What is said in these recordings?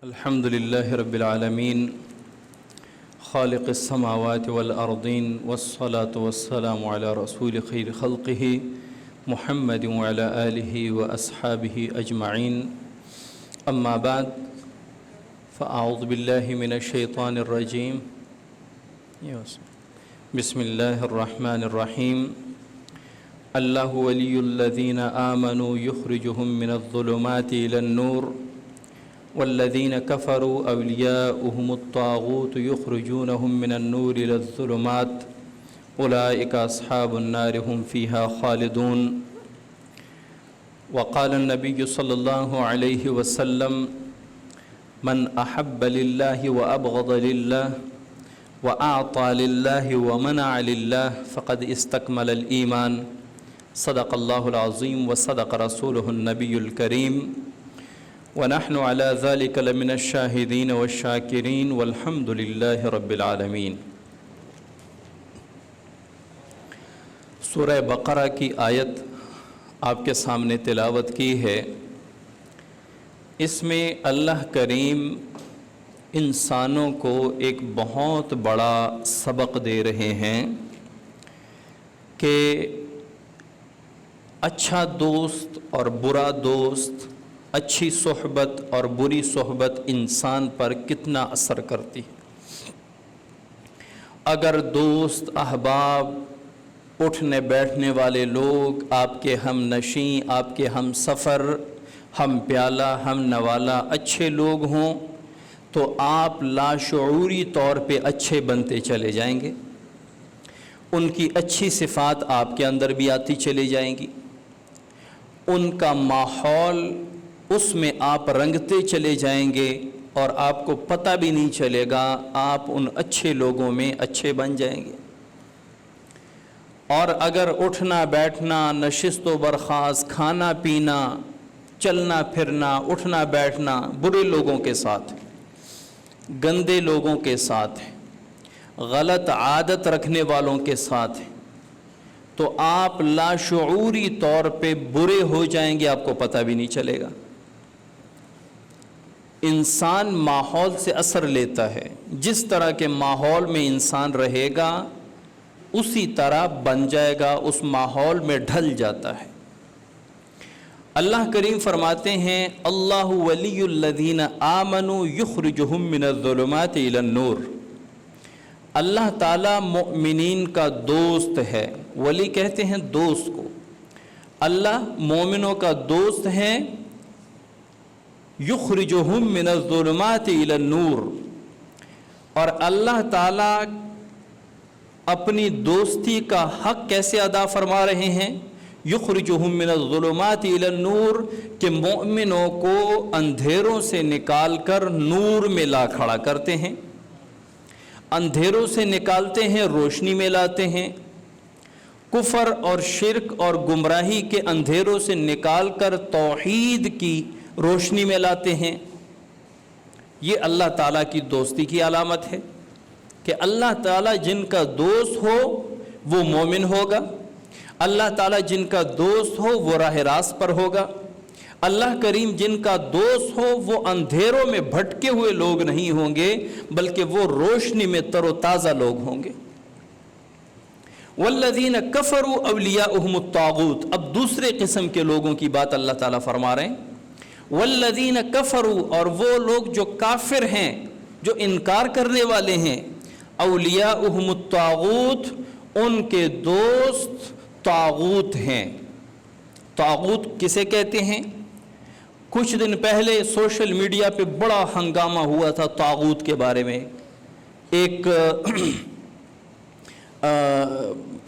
الحمد لله رب العالمين خالق السماوات والأرضين والصلاة والسلام على رسول خير خلقه محمد وعلى آله وأصحابه أجمعين أما بعد فأعوذ بالله من الشيطان الرجيم بسم الله الرحمن الرحيم الله ولي الذين آمنوا يخرجهم من الظلمات إلى النور والذين كفروا أولياؤهم الطاغوت يخرجونهم من النور إلى الظلمات أولئك أصحاب النار هم فيها خالدون. وقال النبي صلى الله عليه وسلم من أحب لله وأبغض لله وأعطى لله ومنع لله فقد استكمل الإيمان. صدق الله العظيم وصدق رسوله النبي الكريم ونحن على ذلك لمن الشاهدين والشاكرين والحمد لله رب العالمین. سورہ بقرہ کی آیت آپ کے سامنے تلاوت کی ہے. اس میں اللہ کریم انسانوں کو ایک بہت بڑا سبق دے رہے ہیں کہ اچھا دوست اور برا دوست، اچھی صحبت اور بری صحبت انسان پر کتنا اثر کرتی ہے. اگر دوست، احباب، اٹھنے بیٹھنے والے لوگ، آپ کے ہم نشیں، آپ کے ہم سفر، ہم پیالہ، ہم نوالہ اچھے لوگ ہوں تو آپ لاشعوری طور پہ اچھے بنتے چلے جائیں گے. ان کی اچھی صفات آپ کے اندر بھی آتی چلی جائیں گی. ان کا ماحول، اس میں آپ رنگتے چلے جائیں گے اور آپ کو پتہ بھی نہیں چلے گا، آپ ان اچھے لوگوں میں اچھے بن جائیں گے. اور اگر اٹھنا بیٹھنا، نشست و برخاست، کھانا پینا، چلنا پھرنا، اٹھنا بیٹھنا برے لوگوں کے ساتھ، گندے لوگوں کے ساتھ، غلط عادت رکھنے والوں کے ساتھ، تو آپ لاشعوری طور پہ برے ہو جائیں گے، آپ کو پتہ بھی نہیں چلے گا. انسان ماحول سے اثر لیتا ہے. جس طرح کے ماحول میں انسان رہے گا اسی طرح بن جائے گا، اس ماحول میں ڈھل جاتا ہے. اللہ کریم فرماتے ہیں اللہ ولی الذین آمنوا یخرجہم من الظلمات الی النور. اللہ تعالیٰ مؤمنین کا دوست ہے. ولی کہتے ہیں دوست کو. اللہ مومنوں کا دوست ہے. یخرجہم من الظلمات الی النور. اور اللہ تعالیٰ اپنی دوستی کا حق کیسے ادا فرما رہے ہیں؟ یخرجہم من الظلمات الی النور، کہ مومنوں کو اندھیروں سے نکال کر نور میں لا کھڑا کرتے ہیں. اندھیروں سے نکالتے ہیں، روشنی میں لاتے ہیں. کفر اور شرک اور گمراہی کے اندھیروں سے نکال کر توحید کی روشنی میں لاتے ہیں. یہ اللہ تعالیٰ کی دوستی کی علامت ہے کہ اللہ تعالیٰ جن کا دوست ہو وہ مومن ہوگا. اللہ تعالیٰ جن کا دوست ہو وہ راہ راست پر ہوگا. اللہ کریم جن کا دوست ہو وہ اندھیروں میں بھٹکے ہوئے لوگ نہیں ہوں گے، بلکہ وہ روشنی میں تر و تازہ لوگ ہوں گے. والذین کفروا اولیاؤہم الطاغوت. اب دوسرے قسم کے لوگوں کی بات اللہ تعالیٰ فرما رہے ہیں. والذین کفروا، اور وہ لوگ جو کافر ہیں، جو انکار کرنے والے ہیں. اولیاؤہم الطاغوت، ان کے دوست طاغوت ہیں. طاغوت کسے کہتے ہیں؟ کچھ دن پہلے سوشل میڈیا پہ بڑا ہنگامہ ہوا تھا طاغوت کے بارے میں. ایک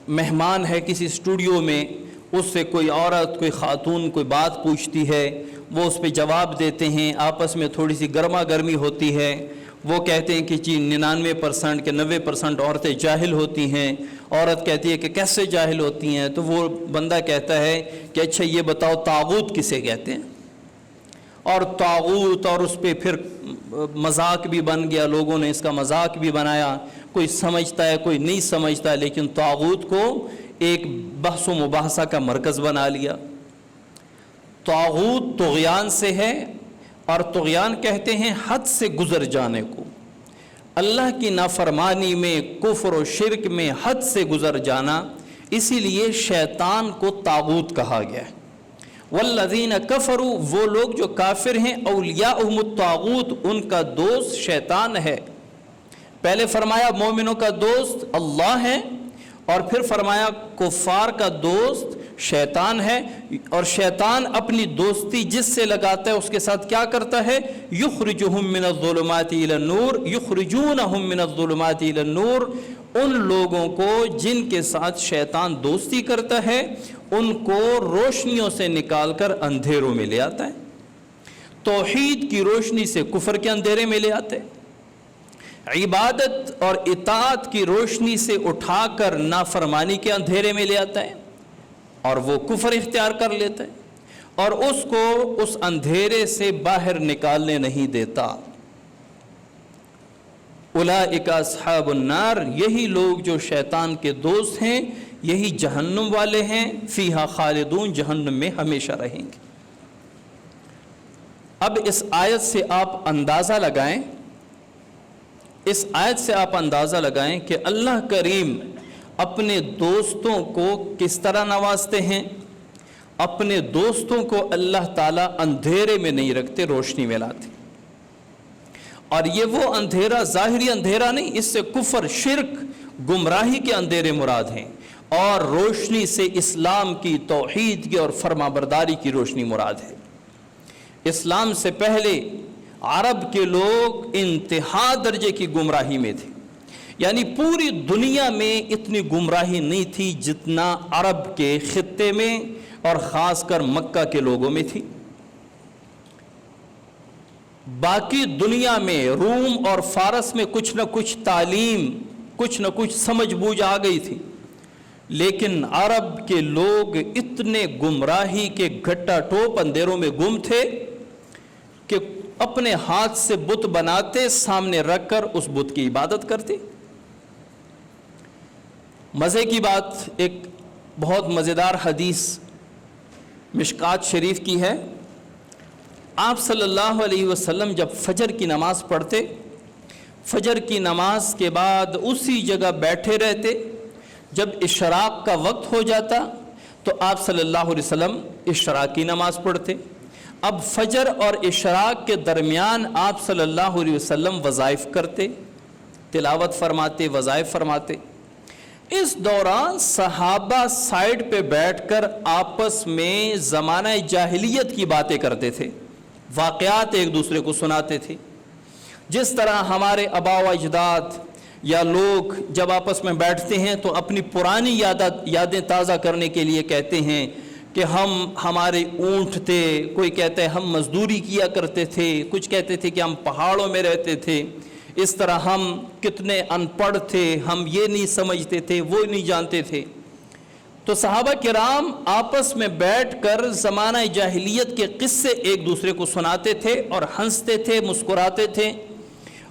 مہمان ہے کسی اسٹوڈیو میں، اس سے کوئی عورت، کوئی خاتون کوئی بات پوچھتی ہے، وہ اس پہ جواب دیتے ہیں. آپس میں تھوڑی سی گرما گرمی ہوتی ہے. وہ کہتے ہیں کہ جی 99% کہ 90% عورتیں جاہل ہوتی ہیں. عورت کہتی ہے کہ کیسے جاہل ہوتی ہیں؟ تو وہ بندہ کہتا ہے کہ اچھا یہ بتاؤ طاغوت کسے کہتے ہیں؟ اور طاغوت، اور اس پہ پھر مذاق بھی بن گیا، لوگوں نے اس کا مذاق بھی بنایا. کوئی سمجھتا ہے، کوئی نہیں سمجھتا، لیکن طاغوت کو ایک بحث و مباحثہ کا مرکز بنا لیا. طاغوت طغیان سے ہے اور طغیان کہتے ہیں حد سے گزر جانے کو، اللہ کی نافرمانی میں، کفر و شرک میں حد سے گزر جانا، اسی لیے شیطان کو طاغوت کہا گیا ہے۔ والذین کفروا، وہ لوگ جو کافر ہیں، اولیاءہم الطاغوت، ان کا دوست شیطان ہے۔ پہلے فرمایا مومنوں کا دوست اللہ ہے، اور پھر فرمایا کفار کا دوست شیطان ہے، اور شیطان اپنی دوستی جس سے لگاتا ہے اس کے ساتھ کیا کرتا ہے؟ یخرجہم من الظلمات الی النور، یخرجونہم من الظلمات الی النور، ان لوگوں کو جن کے ساتھ شیطان دوستی کرتا ہے ان کو روشنیوں سے نکال کر اندھیروں میں لے آتا ہے، توحید کی روشنی سے کفر کے اندھیرے میں لے آتے ہیں، عبادت اور اطاعت کی روشنی سے اٹھا کر نافرمانی کے اندھیرے میں لے آتا ہے، اور وہ کفر اختیار کر لیتا ہے اور اس کو اس اندھیرے سے باہر نکالنے نہیں دیتا۔ اولئک اصحاب النار، یہی لوگ جو شیطان کے دوست ہیں یہی جہنم والے ہیں، فیہا خالدون، جہنم میں ہمیشہ رہیں گے۔ اب اس آیت سے آپ اندازہ لگائیں، اس آیت سے آپ اندازہ لگائیں کہ اللہ کریم اپنے دوستوں کو کس طرح نوازتے ہیں۔ اپنے دوستوں کو اللہ تعالیٰ اندھیرے میں نہیں رکھتے، روشنی میں لاتے، اور یہ وہ اندھیرا ظاہری اندھیرا نہیں، اس سے کفر، شرک، گمراہی کے اندھیرے مراد ہیں، اور روشنی سے اسلام کی، توحید کی اور فرما برداری کی روشنی مراد ہے۔ اسلام سے پہلے عرب کے لوگ انتہا درجے کی گمراہی میں تھے، یعنی پوری دنیا میں اتنی گمراہی نہیں تھی جتنا عرب کے خطے میں اور خاص کر مکہ کے لوگوں میں تھی۔ باقی دنیا میں روم اور فارس میں کچھ نہ کچھ تعلیم، کچھ نہ کچھ سمجھ بوجھ آ گئی تھی، لیکن عرب کے لوگ اتنے گمراہی کے گھٹا ٹوپ اندھیروں میں گم تھے کہ اپنے ہاتھ سے بت بناتے، سامنے رکھ کر اس بت کی عبادت کرتے۔ مزے کی بات، ایک بہت مزیدار حدیث مشکات شریف کی ہے۔ آپ صلی اللہ علیہ وسلم جب فجر کی نماز پڑھتے، فجر کی نماز کے بعد اسی جگہ بیٹھے رہتے، جب اشراق کا وقت ہو جاتا تو آپ صلی اللہ علیہ وسلم اشراق کی نماز پڑھتے۔ اب فجر اور اشراق کے درمیان آپ صلی اللہ علیہ وسلم وظائف کرتے، تلاوت فرماتے، وظائف فرماتے۔ اس دوران صحابہ سائڈ پہ بیٹھ کر آپس میں زمانہ جاہلیت کی باتیں کرتے تھے، واقعات ایک دوسرے کو سناتے تھے۔ جس طرح ہمارے آباء و اجداد یا لوگ جب آپس میں بیٹھتے ہیں تو اپنی پرانی یادیں تازہ کرنے کے لیے کہتے ہیں کہ ہمارے اونٹ تھے، کوئی کہتا ہے ہم مزدوری کیا کرتے تھے، کچھ کہتے تھے کہ ہم پہاڑوں میں رہتے تھے، اس طرح ہم کتنے ان پڑھ تھے، ہم یہ نہیں سمجھتے تھے، وہ نہیں جانتے تھے۔ تو صحابہ کرام آپس میں بیٹھ کر زمانہ جاہلیت کے قصے ایک دوسرے کو سناتے تھے اور ہنستے تھے، مسکراتے تھے،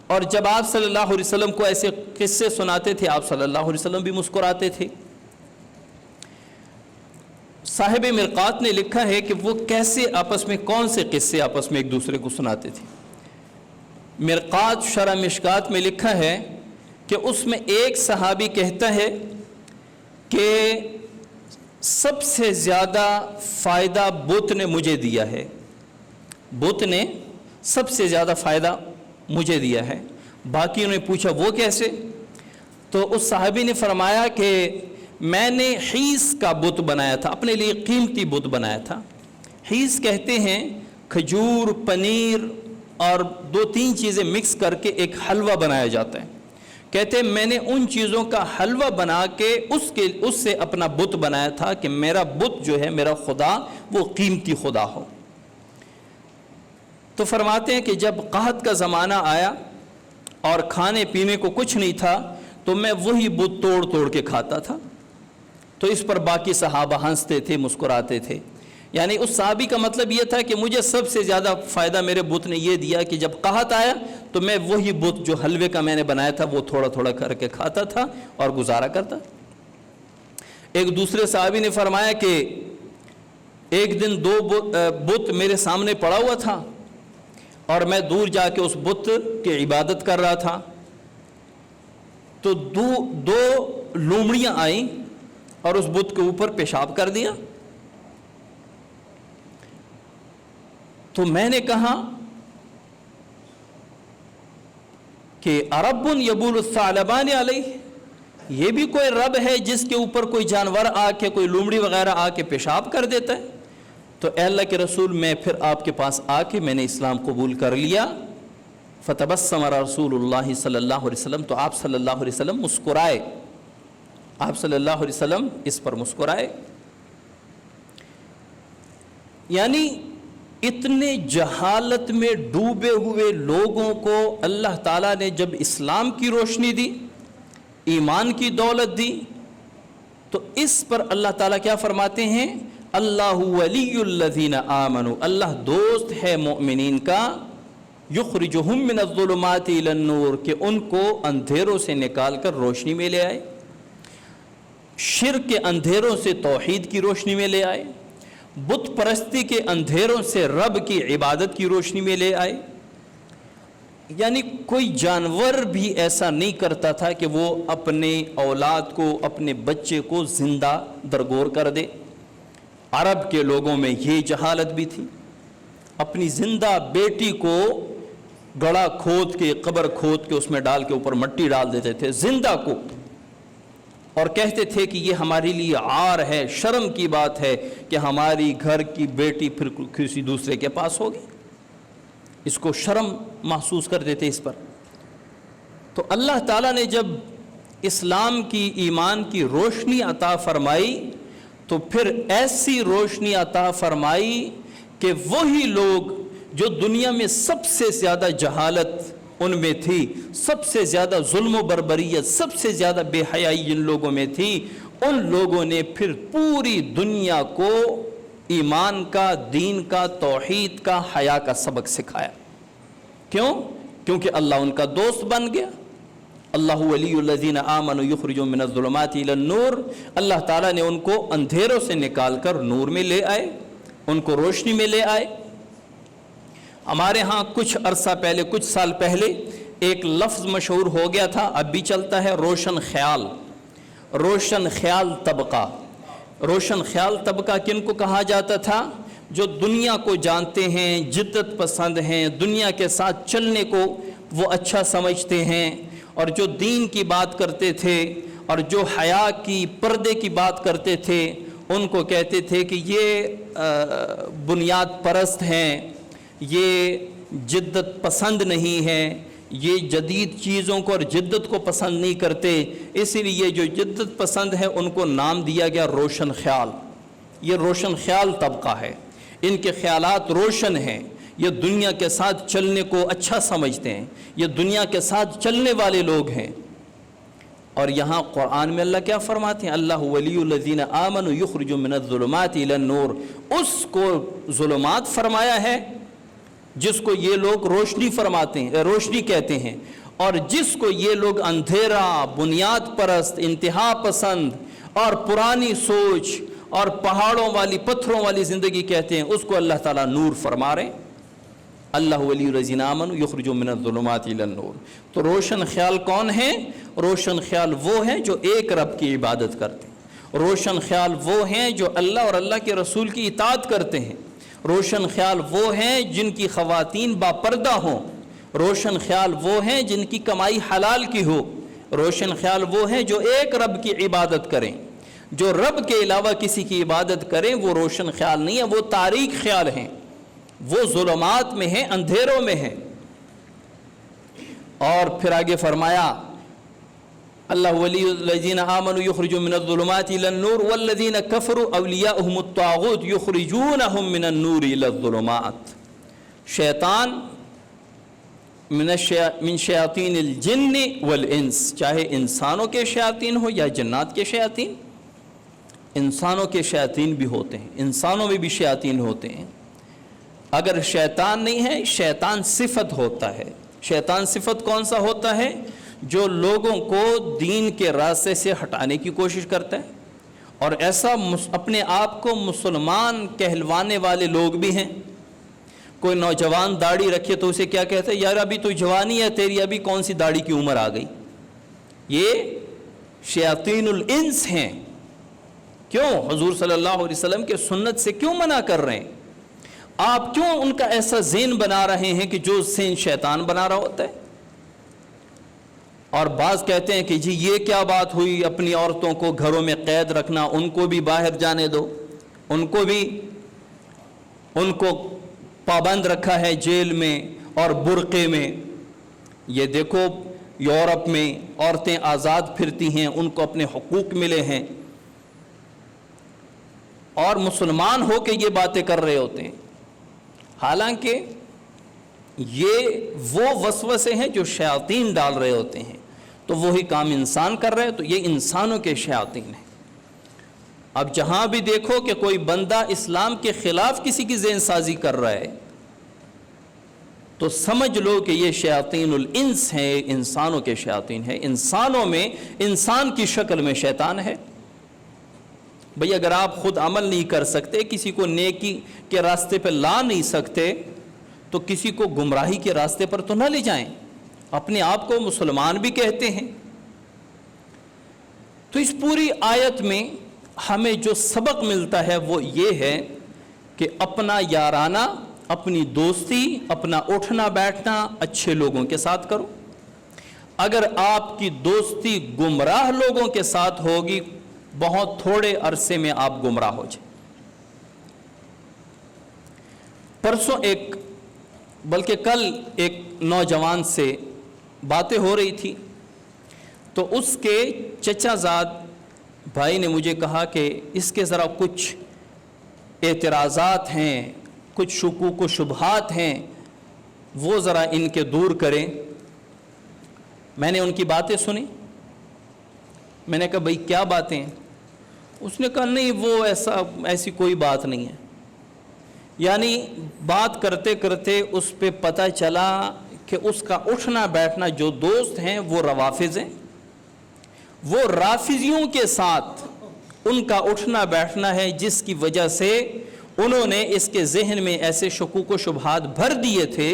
اور جب آپ صلی اللہ علیہ وسلم کو ایسے قصے سناتے تھے آپ صلی اللہ علیہ وسلم بھی مسکراتے تھے۔ صاحب مرقات نے لکھا ہے کہ وہ کیسے آپس میں، کون سے قصے آپس میں ایک دوسرے کو سناتے تھے۔ مرقات شرح مشکات میں لکھا ہے کہ اس میں ایک صحابی کہتا ہے کہ سب سے زیادہ فائدہ بت نے مجھے دیا ہے، بت نے سب سے زیادہ فائدہ مجھے دیا ہے۔ باقیوں نے پوچھا وہ کیسے؟ تو اس صحابی نے فرمایا کہ میں نے حیث کا بت بنایا تھا، اپنے لیے قیمتی بت بنایا تھا۔ حیث کہتے ہیں کھجور، پنیر اور 2-3 چیزیں مکس کر کے ایک حلوہ بنایا جاتا ہے۔ کہتے ہیں میں نے ان چیزوں کا حلوہ بنا کے اس سے اپنا بت بنایا تھا کہ میرا بت جو ہے، میرا خدا، وہ قیمتی خدا ہو۔ تو فرماتے ہیں کہ جب قحط کا زمانہ آیا اور کھانے پینے کو کچھ نہیں تھا تو میں وہی بت توڑ توڑ کے کھاتا تھا۔ تو اس پر باقی صحابہ ہنستے تھے، مسکراتے تھے۔ یعنی اس صحابی کا مطلب یہ تھا کہ مجھے سب سے زیادہ فائدہ میرے بت نے یہ دیا کہ جب قحط آیا تو میں وہی بت جو حلوے کا میں نے بنایا تھا وہ تھوڑا تھوڑا کر کے کھاتا تھا اور گزارا کرتا۔ ایک دوسرے صحابی نے فرمایا کہ ایک دن 2 بت میرے سامنے پڑا ہوا تھا، اور میں دور جا کے اس بت کی عبادت کر رہا تھا، تو دو لومڑیاں آئیں اور اس بت کے اوپر پیشاب کر دیا۔ تو میں نے کہا کہ ارب یبول الثعلبان علیہ، یہ بھی کوئی رب ہے جس کے اوپر کوئی جانور آ کے، کوئی لومڑی وغیرہ آ کے پیشاب کر دیتا ہے؟ تو اے اللہ کے رسول، میں پھر آپ کے پاس آ کے میں نے اسلام قبول کر لیا۔ فتبسم رسول اللہ صلی اللہ علیہ وسلم، تو آپ صلی اللہ علیہ وسلم مسکرائے، آپ صلی اللہ علیہ وسلم اس پر مسکرائے۔ یعنی اتنے جہالت میں ڈوبے ہوئے لوگوں کو اللہ تعالیٰ نے جب اسلام کی روشنی دی، ایمان کی دولت دی، تو اس پر اللہ تعالیٰ کیا فرماتے ہیں؟ اللہ ولی الذین آمنوا، اللہ دوست ہے مومنین کا، یخرجہم من الظلمات الی النور، کہ ان کو اندھیروں سے نکال کر روشنی میں لے آئے، شرک کے اندھیروں سے توحید کی روشنی میں لے آئے، بت پرستی کے اندھیروں سے رب کی عبادت کی روشنی میں لے آئے۔ یعنی کوئی جانور بھی ایسا نہیں کرتا تھا کہ وہ اپنے اولاد کو، اپنے بچے کو زندہ درگور کر دے۔ عرب کے لوگوں میں یہ جہالت بھی تھی، اپنی زندہ بیٹی کو گڑھا کھود کے، قبر کھود کے اس میں ڈال کے اوپر مٹی ڈال دیتے تھے زندہ کو، اور کہتے تھے کہ یہ ہمارے لیے عار ہے، شرم کی بات ہے کہ ہماری گھر کی بیٹی پھر کسی دوسرے کے پاس ہوگی، اس کو شرم محسوس کرتے تھے اس پر۔ تو اللہ تعالیٰ نے جب اسلام کی، ایمان کی روشنی عطا فرمائی، تو پھر ایسی روشنی عطا فرمائی کہ وہی لوگ جو دنیا میں سب سے زیادہ جہالت ان میں تھی، سب سے زیادہ ظلم و بربریت، سب سے زیادہ بے حیائی جن لوگوں میں تھی، ان لوگوں نے پھر پوری دنیا کو ایمان کا، دین کا، توحید کا، حیا کا سبق سکھایا۔ کیوں؟ کیونکہ اللہ ان کا دوست بن گیا۔ اللہ ولی الذین آمنوا یخرجون من الظلمات الی النور، اللہ تعالیٰ نے ان کو اندھیروں سے نکال کر نور میں لے آئے، ان کو روشنی میں لے آئے۔ ہمارے ہاں کچھ عرصہ پہلے، کچھ سال پہلے ایک لفظ مشہور ہو گیا تھا، اب بھی چلتا ہے، روشن خیال، روشن خیال طبقہ۔ روشن خیال طبقہ کن کو کہا جاتا تھا؟ جو دنیا کو جانتے ہیں، جدت پسند ہیں، دنیا کے ساتھ چلنے کو وہ اچھا سمجھتے ہیں، اور جو دین کی بات کرتے تھے اور جو حیا کی، پردے کی بات کرتے تھے، ان کو کہتے تھے کہ یہ بنیاد پرست ہیں، یہ جدت پسند نہیں ہے، یہ جدید چیزوں کو اور جدت کو پسند نہیں کرتے، اسی لیے جو جدت پسند ہے ان کو نام دیا گیا روشن خیال۔ یہ روشن خیال طبقہ ہے، ان کے خیالات روشن ہیں، یہ دنیا کے ساتھ چلنے کو اچھا سمجھتے ہیں، یہ دنیا کے ساتھ چلنے والے لوگ ہیں۔ اور یہاں قرآن میں اللہ کیا فرماتے ہیں؟ اللہ ولی الذین آمنوا یخرجون من الظلمات الی النور، اس کو ظلمات فرمایا ہے جس کو یہ لوگ روشنی فرماتے ہیں، روشنی کہتے ہیں، اور جس کو یہ لوگ اندھیرا، بنیاد پرست، انتہا پسند اور پرانی سوچ اور پہاڑوں والی، پتھروں والی زندگی کہتے ہیں، اس کو اللہ تعالیٰ نور فرما رہے ہیں۔ اللہ ولی الذین آمنوا یخرجون من الظلمات الی النور۔ تو روشن خیال کون ہیں؟ روشن خیال وہ ہیں جو ایک رب کی عبادت کرتے ہیں، روشن خیال وہ ہیں جو اللہ اور اللہ کے رسول کی اطاعت کرتے ہیں، روشن خیال وہ ہیں جن کی خواتین باپردہ ہوں، روشن خیال وہ ہیں جن کی کمائی حلال کی ہو، روشن خیال وہ ہیں جو ایک رب کی عبادت کریں۔ جو رب کے علاوہ کسی کی عبادت کریں وہ روشن خیال نہیں ہے، وہ تاریک خیال ہیں، وہ ظلمات میں ہیں، اندھیروں میں ہیں۔ اور پھر آگے فرمایا اللہ ولی الذین آمنوا یخرجون من الظلمات الی النور والذین کفروا اولیاءهم الطاغوت یخرجونہم من النور الی الظلمات۔ شیطان من شیاطین الجن والانس، چاہے انسانوں کے شیاطین ہو یا جنات کے شیاطین، انسانوں کے شیاطین بھی ہوتے ہیں، انسانوں میں بھی شیاطین ہوتے ہیں۔ اگر شیطان نہیں ہے، شیطان صفت ہوتا ہے۔ شیطان صفت کون سا ہوتا ہے؟ جو لوگوں کو دین کے راستے سے ہٹانے کی کوشش کرتا ہے، اور ایسا اپنے آپ کو مسلمان کہلوانے والے لوگ بھی ہیں، کوئی نوجوان داڑھی رکھے تو اسے کیا کہتے ہیں؟ یار ابھی تو جوانی ہے تیری، ابھی کون سی داڑھی کی عمر آ گئی۔ یہ شیاطین الانس ہیں۔ کیوں حضور صلی اللہ علیہ وسلم کے سنت سے کیوں منع کر رہے ہیں؟ آپ کیوں ان کا ایسا ذہن بنا رہے ہیں کہ جو ذہن شیطان بنا رہا ہوتا ہے؟ اور بعض کہتے ہیں کہ جی یہ کیا بات ہوئی، اپنی عورتوں کو گھروں میں قید رکھنا، ان کو بھی باہر جانے دو، ان کو پابند رکھا ہے جیل میں اور برقعے میں۔ یہ دیکھو یورپ میں عورتیں آزاد پھرتی ہیں، ان کو اپنے حقوق ملے ہیں، اور مسلمان ہو کے یہ باتیں کر رہے ہوتے ہیں۔ حالانکہ یہ وہ وسوسے ہیں جو شیاطین ڈال رہے ہوتے ہیں، تو وہی کام انسان کر رہے، تو یہ انسانوں کے شیاطین ہیں۔ اب جہاں بھی دیکھو کہ کوئی بندہ اسلام کے خلاف کسی کی ذہن سازی کر رہا ہے تو سمجھ لو کہ یہ شیاطین الانس ہیں، انسانوں کے شیاطین ہیں۔ انسانوں میں انسان کی شکل میں شیطان ہے۔ بھئی اگر آپ خود عمل نہیں کر سکتے، کسی کو نیکی کے راستے پہ لا نہیں سکتے، تو کسی کو گمراہی کے راستے پر تو نہ لے جائیں۔ اپنے آپ کو مسلمان بھی کہتے ہیں۔ تو اس پوری آیت میں ہمیں جو سبق ملتا ہے وہ یہ ہے کہ اپنا یارانہ، اپنی دوستی، اپنا اٹھنا بیٹھنا اچھے لوگوں کے ساتھ کرو۔ اگر آپ کی دوستی گمراہ لوگوں کے ساتھ ہوگی، بہت تھوڑے عرصے میں آپ گمراہ ہو جائیں۔ پرسوں بلکہ کل ایک نوجوان سے باتیں ہو رہی تھی، تو اس کے چچا زاد بھائی نے مجھے کہا کہ اس کے ذرا کچھ اعتراضات ہیں، کچھ شکوک و شبہات ہیں، وہ ذرا ان کے دور کریں۔ میں نے ان کی باتیں سنی، میں نے کہا بھئی کیا باتیں ہیں؟ اس نے کہا نہیں وہ ایسی کوئی بات نہیں ہے۔ یعنی بات کرتے کرتے اس پہ پتہ چلا کہ اس کا اٹھنا بیٹھنا جو دوست ہیں وہ روافض ہیں، وہ رافضیوں کے ساتھ ان کا اٹھنا بیٹھنا ہے، جس کی وجہ سے انہوں نے اس کے ذہن میں ایسے شکوک و شبہات بھر دیے تھے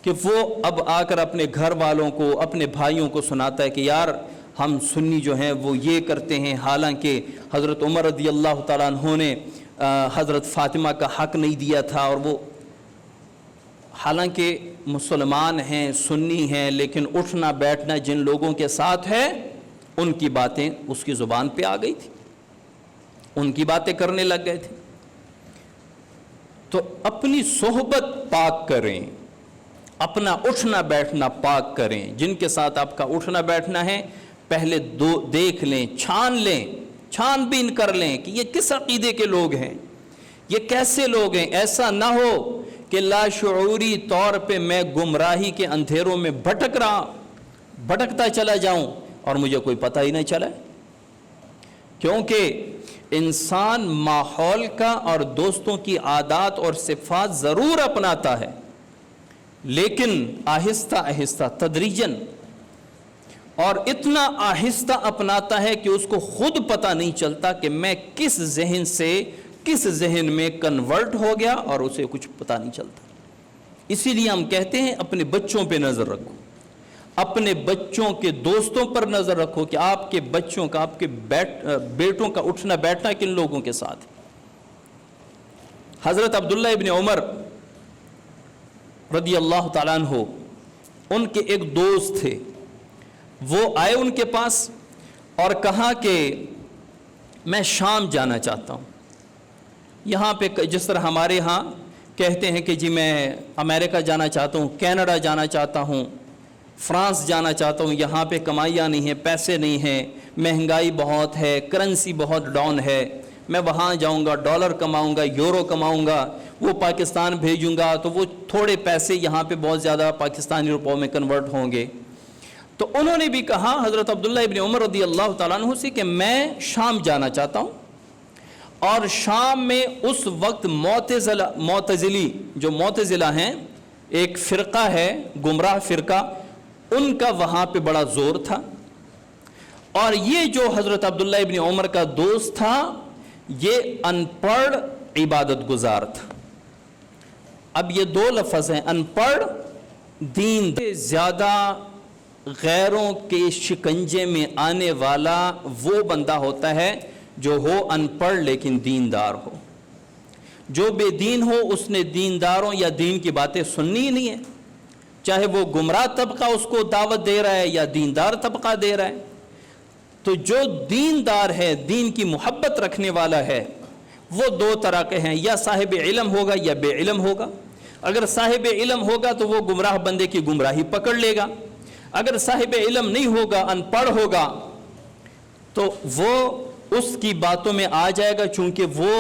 کہ وہ اب آ کر اپنے گھر والوں کو، اپنے بھائیوں کو سناتا ہے کہ یار ہم سنی جو ہیں وہ یہ کرتے ہیں، حالانکہ حضرت عمر رضی اللہ تعالیٰ عنہ نے حضرت فاطمہ کا حق نہیں دیا تھا، اور وہ حالانکہ مسلمان ہیں، سنی ہیں، لیکن اٹھنا بیٹھنا جن لوگوں کے ساتھ ہے ان کی باتیں اس کی زبان پہ آ گئی تھی، ان کی باتیں کرنے لگ گئے تھے۔ تو اپنی صحبت پاک کریں، اپنا اٹھنا بیٹھنا پاک کریں۔ جن کے ساتھ آپ کا اٹھنا بیٹھنا ہے پہلے دیکھ لیں، چھان بین کر لیں کہ یہ کس عقیدے کے لوگ ہیں، یہ کیسے لوگ ہیں۔ ایسا نہ ہو کہ لاشعوری طور پہ میں گمراہی کے اندھیروں میں بھٹکتا چلا جاؤں اور مجھے کوئی پتہ ہی نہیں چلا۔ کیونکہ انسان ماحول کا اور دوستوں کی عادات اور صفات ضرور اپناتا ہے، لیکن آہستہ آہستہ تدریجاً، اور اتنا آہستہ اپناتا ہے کہ اس کو خود پتہ نہیں چلتا کہ میں کس ذہن سے کس ذہن میں کنورٹ ہو گیا، اور اسے کچھ پتہ نہیں چلتا۔ اسی لیے ہم کہتے ہیں اپنے بچوں پہ نظر رکھو، اپنے بچوں کے دوستوں پر نظر رکھو کہ آپ کے بچوں کا، آپ کے بیٹوں کا اٹھنا بیٹھنا کن لوگوں کے ساتھ۔ حضرت عبداللہ ابن عمر رضی اللہ تعالیٰ عنہ، ان کے ایک دوست تھے، وہ آئے ان کے پاس اور کہا کہ میں شام جانا چاہتا ہوں۔ یہاں پہ جس طرح ہمارے ہاں کہتے ہیں کہ جی میں امریکہ جانا چاہتا ہوں، کینیڈا جانا چاہتا ہوں، فرانس جانا چاہتا ہوں، یہاں پہ کمائیاں نہیں ہیں، پیسے نہیں ہیں، مہنگائی بہت ہے، کرنسی بہت ڈاؤن ہے، میں وہاں جاؤں گا، ڈالر کماؤں گا، یورو کماؤں گا، وہ پاکستان بھیجوں گا تو وہ تھوڑے پیسے یہاں پہ بہت زیادہ پاکستانی روپوں میں کنورٹ ہوں گے۔ تو انہوں نے بھی کہا حضرت عبداللہ ابن عمر رضی اللہ تعالیٰ عنہ سے کہ میں شام جانا چاہتا ہوں، اور شام میں اس وقت معتزلی، جو معتزلہ ہیں، ایک فرقہ ہے، گمراہ فرقہ، ان کا وہاں پہ بڑا زور تھا، اور یہ جو حضرت عبداللہ ابن عمر کا دوست تھا یہ ان پڑھ عبادت گزار تھا، اب یہ دو لفظ ہیں، ان پڑھ دین سے زیادہ غیروں کے شکنجے میں آنے والا وہ بندہ ہوتا ہے جو ہو ان پڑھ لیکن دیندار ہو۔ جو بے دین ہو اس نے دینداروں یا دین کی باتیں سننی ہی نہیں ہے، چاہے وہ گمراہ طبقہ اس کو دعوت دے رہا ہے یا دیندار طبقہ دے رہا ہے۔ تو جو دیندار ہے، دین کی محبت رکھنے والا ہے، وہ دو طرح کے ہیں، یا صاحب علم ہوگا یا بے علم ہوگا۔ اگر صاحب علم ہوگا تو وہ گمراہ بندے کی گمراہی پکڑ لے گا، اگر صاحب علم نہیں ہوگا، ان پڑھ ہوگا، تو وہ اس کی باتوں میں آ جائے گا، چونکہ وہ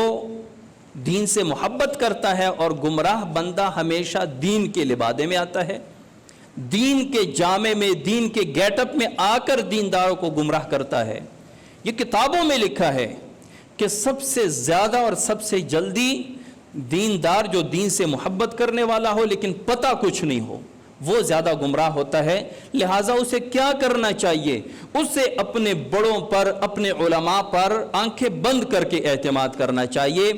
دین سے محبت کرتا ہے، اور گمراہ بندہ ہمیشہ دین کے لبادے میں آتا ہے، دین کے جامے میں، دین کے گیٹ اپ میں آ کر دینداروں کو گمراہ کرتا ہے۔ یہ کتابوں میں لکھا ہے کہ سب سے زیادہ اور سب سے جلدی دیندار جو دین سے محبت کرنے والا ہو لیکن پتہ کچھ نہیں ہو، وہ زیادہ گمراہ ہوتا ہے۔ لہٰذا اسے کیا کرنا چاہیے؟ اسے اپنے بڑوں پر، اپنے علماء پر آنکھیں بند کر کے اعتماد کرنا چاہیے۔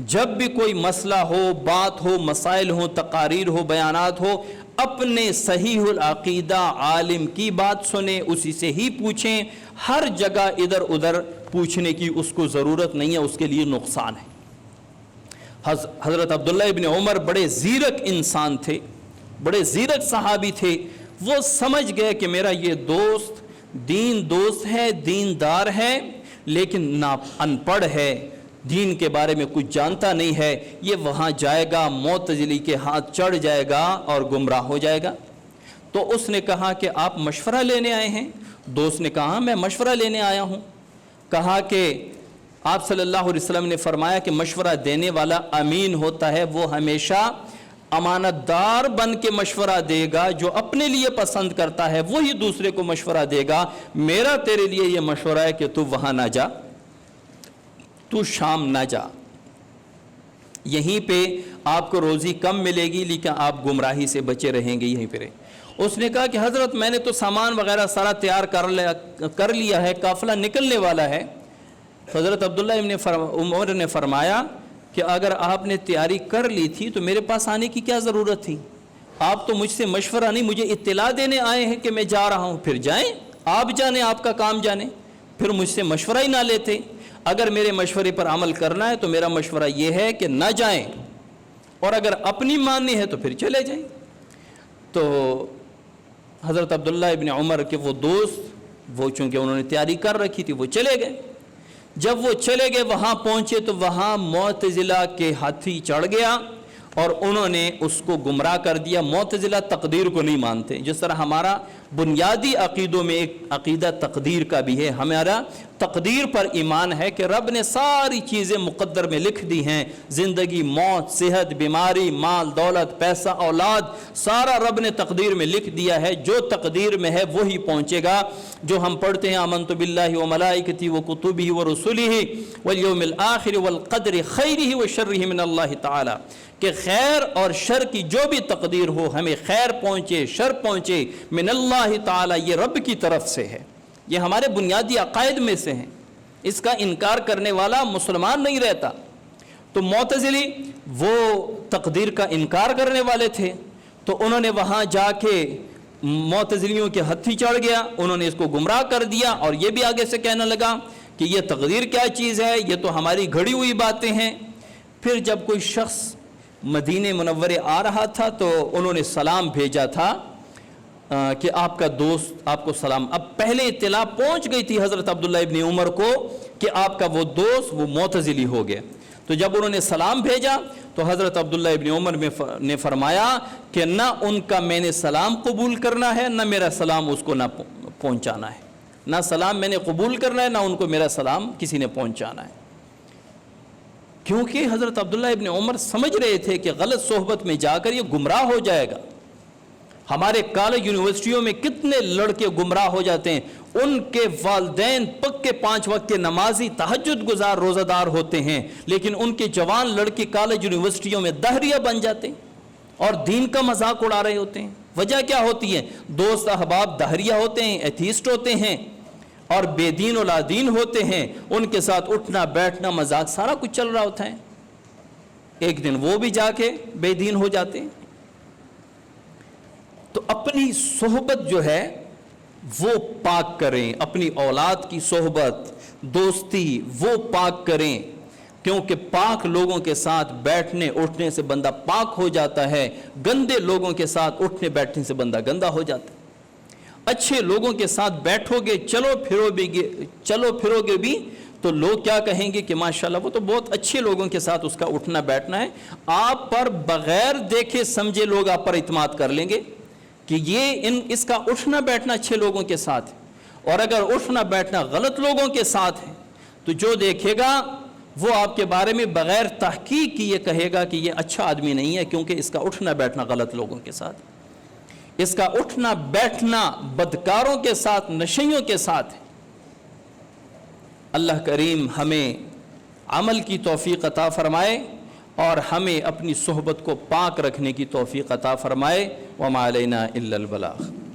جب بھی کوئی مسئلہ ہو، بات ہو، مسائل ہو، تقاریر ہو، بیانات ہو، اپنے صحیح العقیدہ عالم کی بات سنیں، اسی سے ہی پوچھیں۔ ہر جگہ ادھر ادھر پوچھنے کی اس کو ضرورت نہیں ہے، اس کے لیے نقصان ہے۔ حضرت عبداللہ ابن عمر بڑے زیرک انسان تھے، بڑے زیرک صحابی تھے۔ وہ سمجھ گئے کہ میرا یہ دوست دوست ہے، دیندار ہے، لیکن ان پڑھ ہے، دین کے بارے میں کچھ جانتا نہیں ہے، یہ وہاں جائے گا معتزلی کے ہاتھ چڑھ جائے گا اور گمراہ ہو جائے گا۔ تو اس نے کہا کہ آپ مشورہ لینے آئے ہیں؟ دوست نے کہا میں مشورہ لینے آیا ہوں۔ کہا کہ آپ صلی اللہ علیہ وسلم نے فرمایا کہ مشورہ دینے والا امین ہوتا ہے، وہ ہمیشہ امانت دار بن کے مشورہ دے گا، جو اپنے لیے پسند کرتا ہے وہی دوسرے کو مشورہ دے گا۔ میرا تیرے لیے یہ مشورہ ہے کہ تو وہاں نہ جا، تو شام نہ جا، یہیں پہ آپ کو روزی کم ملے گی لیکن آپ گمراہی سے بچے رہیں گے یہیں پہ۔ اس نے کہا کہ حضرت میں نے تو سامان وغیرہ سارا تیار کر لیا ہے، قافلہ نکلنے والا ہے۔ حضرت عبداللہ ابن عمر نے فرمایا کہ اگر آپ نے تیاری کر لی تھی تو میرے پاس آنے کی کیا ضرورت تھی؟ آپ تو مجھ سے مشورہ نہیں، مجھے اطلاع دینے آئے ہیں کہ میں جا رہا ہوں، پھر جائیں، آپ جانیں، آپ کا کام جانیں، پھر مجھ سے مشورہ ہی نہ لیتے۔ اگر میرے مشورے پر عمل کرنا ہے تو میرا مشورہ یہ ہے کہ نہ جائیں، اور اگر اپنی ماننی ہے تو پھر چلے جائیں۔ تو حضرت عبداللہ ابن عمر کے وہ دوست، وہ چونکہ انہوں نے تیاری کر رکھی تھی، وہ چلے گئے۔ جب وہ چلے گئے وہاں پہنچے تو وہاں معتزلہ کے ہاتھی چڑھ گیا اور انہوں نے اس کو گمراہ کر دیا۔ معتزلہ تقدیر کو نہیں مانتے، جس طرح ہمارا بنیادی عقیدوں میں ایک عقیدہ تقدیر کا بھی ہے، ہمارا تقدیر پر ایمان ہے کہ رب نے ساری چیزیں مقدر میں لکھ دی ہیں، زندگی، موت، صحت، بیماری، مال، دولت، پیسہ، اولاد، سارا رب نے تقدیر میں لکھ دیا ہے۔ جو تقدیر میں ہے وہی پہنچے گا۔ جو ہم پڑھتے ہیں آمنت باللہ وملائکتہ وکتبہ ورسلہ والیوم الآخر والقدر خیرہ وشرہ من اللہ تعالی، کہ خیر اور شر کی جو بھی تقدیر ہو، ہمیں خیر پہنچے شر پہنچے، من اللہ تعالی، یہ رب کی طرف سے ہے۔ یہ ہمارے بنیادی عقائد میں سے ہیں، اس کا انکار کرنے والا مسلمان نہیں رہتا۔ تو معتزلی وہ تقدیر کا انکار کرنے والے تھے، تو انہوں نے وہاں جا کے معتزلیوں کے ہتھی چڑھ گیا، انہوں نے اس کو گمراہ کر دیا، اور یہ بھی آگے سے کہنے لگا کہ یہ تقدیر کیا چیز ہے، یہ تو ہماری گھڑی ہوئی باتیں ہیں۔ پھر جب کوئی شخص مدینہ منورے آ رہا تھا تو انہوں نے سلام بھیجا تھا کہ آپ کا دوست آپ کو سلام۔ اب پہلے اطلاع پہنچ گئی تھی حضرت عبداللہ ابن عمر کو کہ آپ کا وہ دوست وہ معتزلی ہو گیا۔ تو جب انہوں نے سلام بھیجا تو حضرت عبداللہ ابن عمر نے فرمایا کہ نہ ان کا میں نے سلام قبول کرنا ہے، نہ میرا سلام اس کو نہ پہنچانا ہے، نہ سلام میں نے قبول کرنا ہے، نہ ان کو میرا سلام کسی نے پہنچانا ہے۔ کیونکہ حضرت عبداللہ ابن عمر سمجھ رہے تھے کہ غلط صحبت میں جا کر یہ گمراہ ہو جائے گا۔ ہمارے کالج یونیورسٹیوں میں کتنے لڑکے گمراہ ہو جاتے ہیں، ان کے والدین پکے 5 وقت کے نمازی، تہجد گزار، روزہ دار ہوتے ہیں، لیکن ان کے جوان لڑکے کالج یونیورسٹیوں میں دہریہ بن جاتے ہیں اور دین کا مذاق اڑا رہے ہوتے ہیں۔ وجہ کیا ہوتی ہے؟ دوست احباب دہریہ ہوتے ہیں، ایتھیسٹ ہوتے ہیں، اور بے دین و لادین ہوتے ہیں، ان کے ساتھ اٹھنا بیٹھنا مذاق سارا کچھ چل رہا ہوتا ہے۔ ایک دن وہ بھی جا کے بے دین ہو جاتے ہیں۔ تو اپنی صحبت جو ہے وہ پاک کریں، اپنی اولاد کی صحبت دوستی وہ پاک کریں، کیونکہ پاک لوگوں کے ساتھ بیٹھنے اٹھنے سے بندہ پاک ہو جاتا ہے، گندے لوگوں کے ساتھ اٹھنے بیٹھنے سے بندہ گندا ہو جاتا ہے۔ اچھے لوگوں کے ساتھ بیٹھو گے چلو پھرو گے بھی تو لوگ کیا کہیں گے کہ ماشاءاللہ وہ تو بہت اچھے لوگوں کے ساتھ اس کا اٹھنا بیٹھنا ہے۔ آپ پر بغیر دیکھے سمجھے لوگ آپ پر اعتماد کر لیں گے کہ اس کا اٹھنا بیٹھنا اچھے لوگوں کے ساتھ ہے، اور اگر اٹھنا بیٹھنا غلط لوگوں کے ساتھ ہے تو جو دیکھے گا وہ آپ کے بارے میں بغیر تحقیق کی یہ کہے گا کہ یہ اچھا آدمی نہیں ہے، کیونکہ اس کا اٹھنا بیٹھنا غلط لوگوں کے ساتھ، اس کا اٹھنا بیٹھنا بدکاروں کے ساتھ نشیوں کے ساتھ ہے۔ اللہ کریم ہمیں عمل کی توفیق عطا فرمائے اور ہمیں اپنی صحبت کو پاک رکھنے کی توفیق عطا فرمائے۔ وما علینا الا البلاغ۔